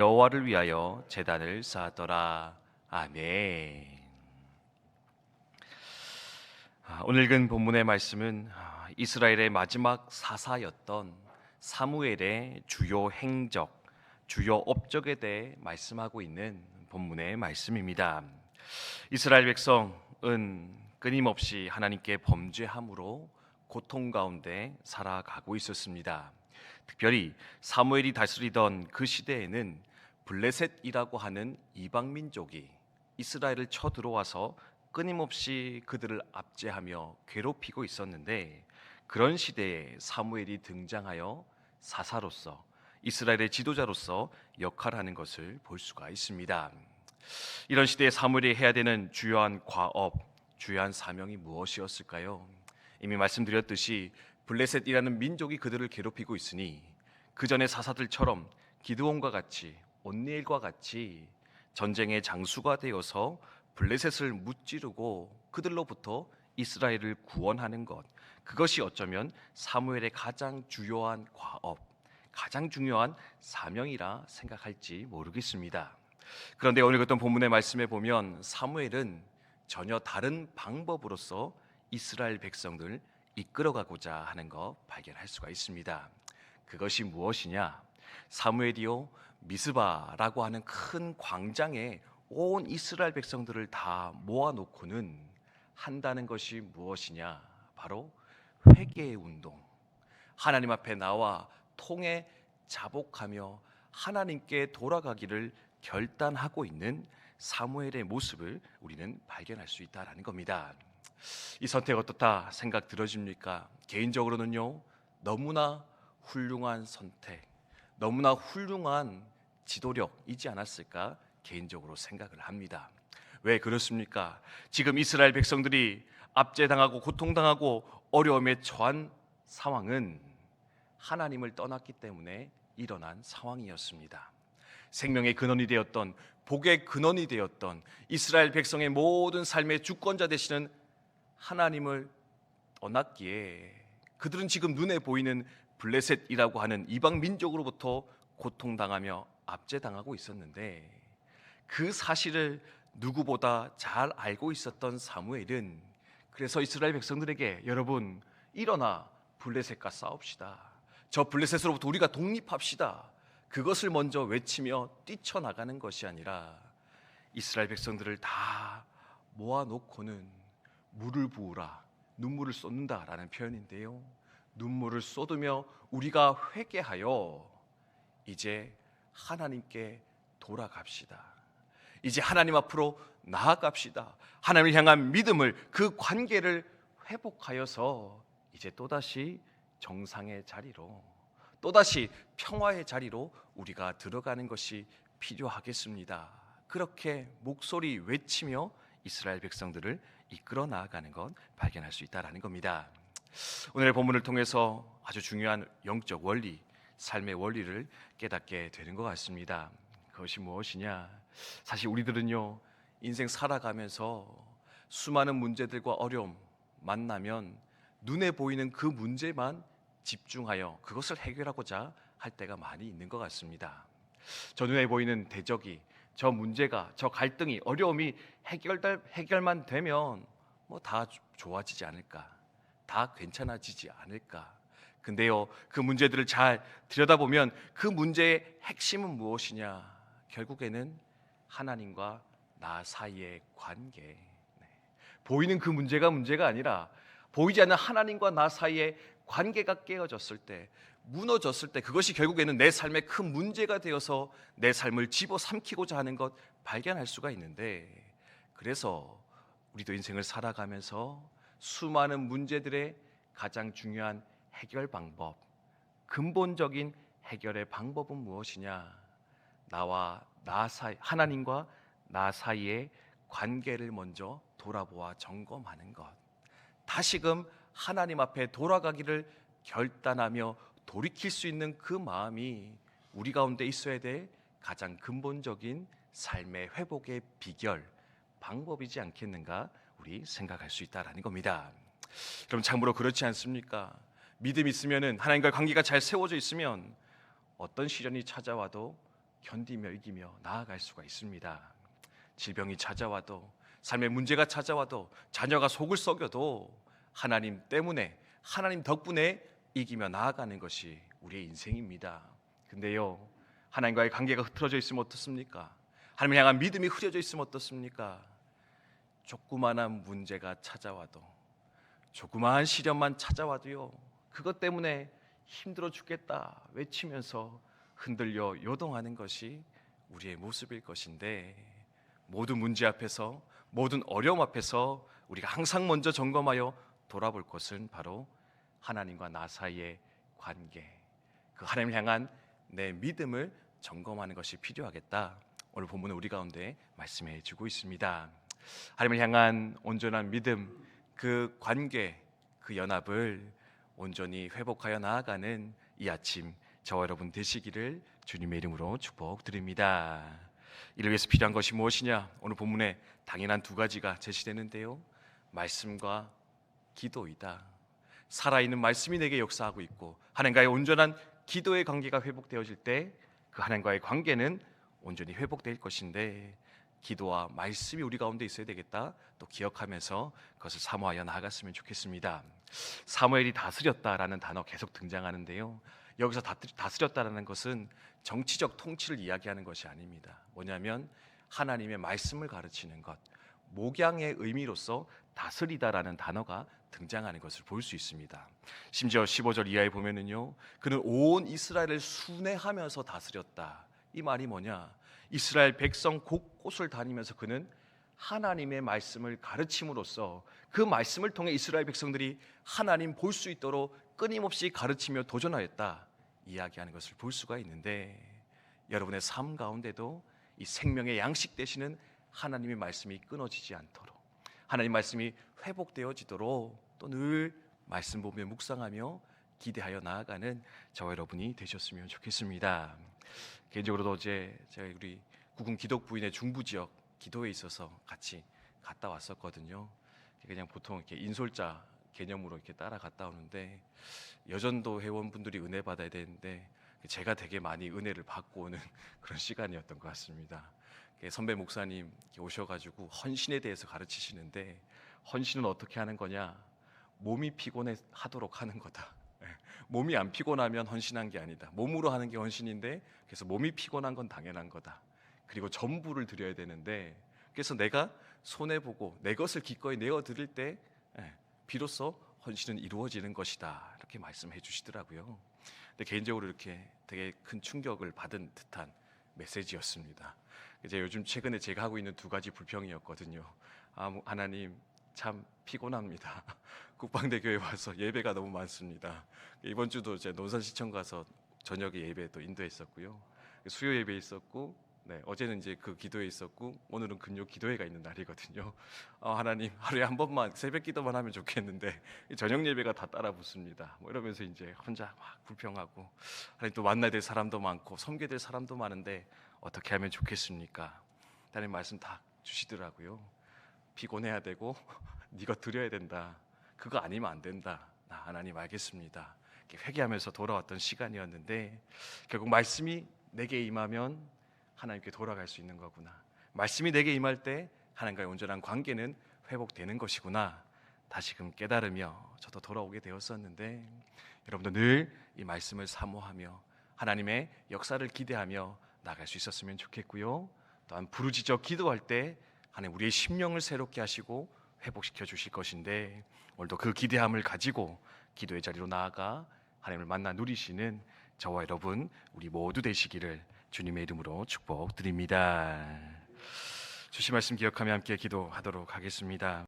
여호와를 위하여 제단을 쌓았더라. 아멘. 오늘 읽은 본문의 말씀은 이스라엘의 마지막 사사였던 사무엘의 주요 행적, 주요 업적에 대해 말씀하고 있는 본문의 말씀입니다. 이스라엘 백성은 끊임없이 하나님께 범죄함으로 고통 가운데 살아가고 있었습니다. 특별히 사무엘이 다스리던 그 시대에는 블레셋이라고 하는 이방 민족이 이스라엘을 쳐들어와서 끊임없이 그들을 압제하며 괴롭히고 있었는데, 그런 시대에 사무엘이 등장하여 사사로서 이스라엘의 지도자로서 역할하는 것을 볼 수가 있습니다. 이런 시대에 사무엘이 해야 되는 주요한 과업, 주요한 사명이 무엇이었을까요? 이미 말씀드렸듯이 블레셋이라는 민족이 그들을 괴롭히고 있으니 그 전의 사사들처럼 기드온과 같이, 온니엘과 같이 전쟁의 장수가 되어서 블레셋을 무찌르고 그들로부터 이스라엘을 구원하는 것, 그것이 어쩌면 사무엘의 가장 주요한 과업, 가장 중요한 사명이라 생각할지 모르겠습니다. 그런데 오늘 어떤 본문의 말씀에 보면 사무엘은 전혀 다른 방법으로서 이스라엘 백성들을 이끌어가고자 하는 것 발견할 수가 있습니다. 그것이 무엇이냐? 사무엘이요, 미스바라고 하는 큰 광장에 온 이스라엘 백성들을 다 모아놓고는 한다는 것이 무엇이냐? 바로 회개의 운동, 하나님 앞에 나와 통해 자복하며 하나님께 돌아가기를 결단하고 있는 사무엘의 모습을 우리는 발견할 수 있다는 겁니다. 이 선택 어떻다 생각 들어집니까? 개인적으로는요, 너무나 훌륭한 선택, 너무나 훌륭한 지도력이지 않았을까 개인적으로 생각을 합니다. 왜 그렇습니까? 지금 이스라엘 백성들이 압제당하고 고통당하고 어려움에 처한 상황은 하나님을 떠났기 때문에 일어난 상황이었습니다. 생명의 근원이 되었던, 복의 근원이 되었던 이스라엘 백성의 모든 삶의 주권자 되시는 하나님을 떠났기에 그들은 지금 눈에 보이는 블레셋이라고 하는 이방 민족으로부터 고통당하며 압제당하고 있었는데, 그 사실을 누구보다 잘 알고 있었던 사무엘은 그래서 이스라엘 백성들에게, 여러분 일어나 블레셋과 싸웁시다, 저 블레셋으로부터 우리가 독립합시다, 그것을 먼저 외치며 뛰쳐나가는 것이 아니라 이스라엘 백성들을 다 모아놓고는 물을 부으라, 눈물을 쏟는다라는 표현인데요, 눈물을 쏟으며 우리가 회개하여 이제 하나님께 돌아갑시다, 이제 하나님 앞으로 나아갑시다, 하나님을 향한 믿음을, 그 관계를 회복하여서 이제 또다시 정상의 자리로, 또다시 평화의 자리로 우리가 들어가는 것이 필요하겠습니다. 그렇게 목소리 외치며 이스라엘 백성들을 이끌어 나아가는 것 발견할 수 있다는 겁니다. 오늘의 본문을 통해서 아주 중요한 영적 원리, 삶의 원리를 깨닫게 되는 것 같습니다. 그것이 무엇이냐? 사실 우리들은요, 인생 살아가면서 수많은 문제들과 어려움 만나면 눈에 보이는 그 문제만 집중하여 그것을 해결하고자 할 때가 많이 있는 것 같습니다. 저 눈에 보이는 대적이, 저 문제가, 저 갈등이, 어려움이 해결만 되면 뭐 다 좋아지지 않을까, 다 괜찮아지지 않을까. 근데요, 그 문제들을 잘 들여다보면 그 문제의 핵심은 무엇이냐? 결국에는 하나님과 나 사이의 관계. 보이는 그 문제가 문제가 아니라 보이지 않는 하나님과 나 사이의 관계가 깨어졌을 때, 무너졌을 때, 그것이 결국에는 내 삶의 큰 문제가 되어서 내 삶을 집어삼키고자 하는 것 발견할 수가 있는데, 그래서 우리도 인생을 살아가면서 수많은 문제들의 가장 중요한 해결 방법, 근본적인 해결의 방법은 무엇이냐? 나와 나 사이, 하나님과 나 사이의 관계를 먼저 돌아보아 점검하는 것, 다시금 하나님 앞에 돌아가기를 결단하며 돌이킬 수 있는 그 마음이 우리 가운데 있어야 될 가장 근본적인 삶의 회복의 비결, 방법이지 않겠는가 우리 생각할 수 있다라는 겁니다. 그럼 참으로 그렇지 않습니까? 믿음 있으면은, 하나님과 관계가 잘 세워져 있으면 어떤 시련이 찾아와도 견디며 이기며 나아갈 수가 있습니다. 질병이 찾아와도, 삶의 문제가 찾아와도, 자녀가 속을 썩여도 하나님 때문에, 하나님 덕분에 이기며 나아가는 것이 우리의 인생입니다. 근데요, 하나님과의 관계가 흐트러져 있으면 어떻습니까? 하나님을 향한 믿음이 흐려져 있으면 어떻습니까? 조그마한 문제가 찾아와도, 조그마한 시련만 찾아와도요, 그것 때문에 힘들어 죽겠다 외치면서 흔들려 요동하는 것이 우리의 모습일 것인데, 모든 문제 앞에서, 모든 어려움 앞에서 우리가 항상 먼저 점검하여 돌아볼 것은 바로 하나님과 나 사이의 관계, 그 하나님을 향한 내 믿음을 점검하는 것이 필요하겠다. 오늘 본문은 우리 가운데 말씀해 주고 있습니다. 하나님을 향한 온전한 믿음, 그 관계, 그 연합을 온전히 회복하여 나아가는 이 아침 저와 여러분 되시기를 주님의 이름으로 축복드립니다. 이를 위해서 필요한 것이 무엇이냐? 오늘 본문에 당연한 두 가지가 제시되는데요, 말씀과 기도이다. 살아있는 말씀이 내게 역사하고 있고, 하나님과의 온전한 기도의 관계가 회복되어질 때 그 하나님과의 관계는 온전히 회복될 것인데, 기도와 말씀이 우리 가운데 있어야 되겠다, 또 기억하면서 그것을 사모하여 나아갔으면 좋겠습니다. 사무엘이 다스렸다라는 단어 계속 등장하는데요, 여기서 다스렸다라는 것은 정치적 통치를 이야기하는 것이 아닙니다. 뭐냐면 하나님의 말씀을 가르치는 것, 목양의 의미로서 다스리다라는 단어가 등장하는 것을 볼 수 있습니다. 심지어 15절 이하에 보면은요, 그는 온 이스라엘을 순회하면서 다스렸다. 이 말이 뭐냐? 이스라엘 백성 곳곳을 다니면서 그는 하나님의 말씀을 가르침으로써 그 말씀을 통해 이스라엘 백성들이 하나님 볼 수 있도록 끊임없이 가르치며 도전하였다, 이야기하는 것을 볼 수가 있는데, 여러분의 삶 가운데도 이 생명의 양식 되시는 하나님의 말씀이 끊어지지 않도록, 하나님 말씀이 회복되어지도록 또 늘 말씀 보며 묵상하며 기대하여 나아가는 저와 여러분이 되셨으면 좋겠습니다. 개인적으로도 어제 제가 우리 구군 기독부인의 중부 지역 기도에 있어서 같이 갔다 왔었거든요. 그냥 보통 이렇게 인솔자 개념으로 이렇게 따라갔다 오는데, 여전도 회원분들이 은혜 받아야 되는데 제가 되게 많이 은혜를 받고 오는 그런 시간이었던 것 같습니다. 선배 목사님 오셔가지고 헌신에 대해서 가르치시는데, 헌신은 어떻게 하는 거냐? 몸이 피곤해 하도록 하는 거다. 몸이 안 피곤하면 헌신한 게 아니다. 몸으로 하는 게 헌신인데, 그래서 몸이 피곤한 건 당연한 거다. 그리고 전부를 드려야 되는데, 그래서 내가 손해보고 내 것을 기꺼이 내어드릴 때 비로소 헌신은 이루어지는 것이다, 이렇게 말씀해 주시더라고요. 근데 개인적으로 이렇게 되게 큰 충격을 받은 듯한 메시지였습니다. 이제 요즘 최근에 제가 하고 있는 두 가지 불평이었거든요. 하나님, 참 피곤합니다. 국방대 교회 와서 예배가 너무 많습니다. 이번 주도 제 논산시청 가서 저녁에 예배 또 인도했었고요. 수요 예배 있었고, 어제는 이제 그 기도회 있었고, 오늘은 금요 기도회가 있는 날이거든요. 하나님, 하루에 한 번만 새벽 기도만 하면 좋겠는데 저녁 예배가 다 따라 붙습니다. 뭐 이러면서 이제 혼자 막 불평하고, 하나님 또 만나야 될 사람도 많고 섬겨야 될 사람도 많은데 어떻게 하면 좋겠습니까? 하나님 말씀 다 주시더라고요. 피곤해야 되고 네가 드려야 된다. 그거 아니면 안 된다. 하나님 알겠습니다. 회개하면서 돌아왔던 시간이었는데, 결국 말씀이 내게 임하면 하나님께 돌아갈 수 있는 거구나. 말씀이 내게 임할 때 하나님과의 온전한 관계는 회복되는 것이구나, 다시금 깨달으며 저도 돌아오게 되었었는데, 여러분도 늘 이 말씀을 사모하며 하나님의 역사를 기대하며 나갈 수 있었으면 좋겠고요. 또한 부르짖어 기도할 때 하나님 우리의 심령을 새롭게 하시고 회복시켜 주실 것인데, 오늘도 그 기대함을 가지고 기도의 자리로 나아가 하나님을 만나 누리시는 저와 여러분 우리 모두 되시기를 주님의 이름으로 축복드립니다. 주신 말씀 기억하며 함께 기도하도록 하겠습니다.